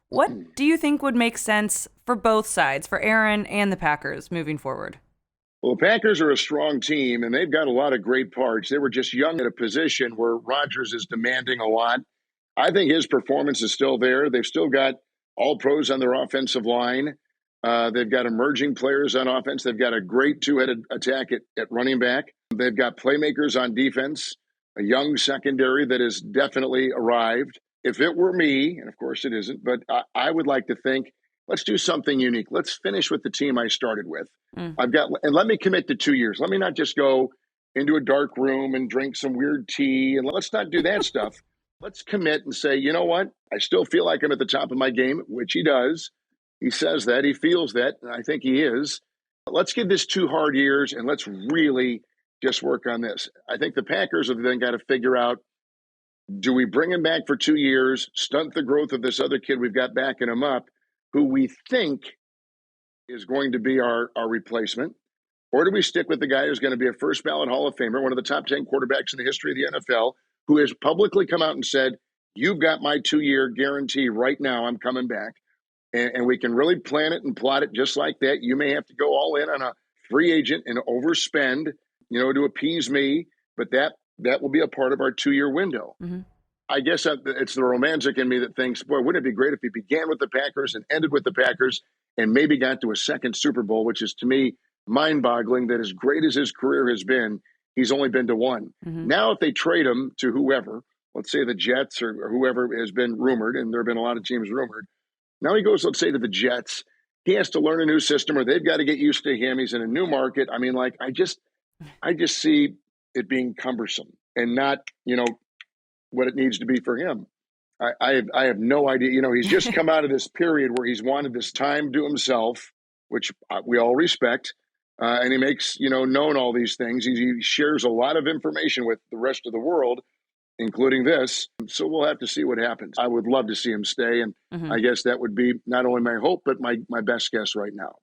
What do you think would make sense for both sides, for Aaron and the Packers moving forward? Well, the Packers are a strong team, and they've got a lot of great parts. They were just young at a position where Rodgers is demanding a lot. I think his performance is still there. They've still got all pros on their offensive line. They've got emerging players on offense. They've got a great two-headed attack at running back. They've got playmakers on defense, a young secondary that has definitely arrived. If it were me, and of course it isn't, but I would like to think, let's do something unique. Let's finish with the team I started with. Mm. And let me commit to 2 years. Let me not just go into a dark room and drink some weird tea. And let's not do that stuff. Let's commit and say, you know what? I still feel like I'm at the top of my game, which he does. He says that. He feels that. And I think he is. But let's give this 2 hard years and let's really just work on this. I think the Packers have then got to figure out, do we bring him back for 2 years, stunt the growth of this other kid we've got backing him up, who we think is going to be our replacement? Or do we stick with the guy who's going to be a first ballot Hall of Famer, one of the top 10 quarterbacks in the history of the NFL, who has publicly come out and said, you've got my 2 year guarantee right now, I'm coming back. And we can really plan it and plot it just like that. You may have to go all in on a free agent and overspend, to appease me, but that will be a part of our 2 year window. Mm-hmm. I guess it's the romantic in me that thinks, boy, wouldn't it be great if he began with the Packers and ended with the Packers and maybe got to a second Super Bowl, which is to me mind-boggling that as great as his career has been, he's only been to one. Mm-hmm. Now, if they trade him to whoever, let's say the Jets or whoever has been rumored, and there have been a lot of teams rumored, now he goes, let's say, to the Jets. He has to learn a new system or they've got to get used to him. He's in a new market. I mean, I just see it being cumbersome and not, what it needs to be for him. I have no idea. He's just come out of this period where he's wanted this time to himself, which we all respect. And he makes, known all these things. He shares a lot of information with the rest of the world, including this. So we'll have to see what happens. I would love to see him stay. And Mm-hmm. I guess that would be not only my hope, but my best guess right now.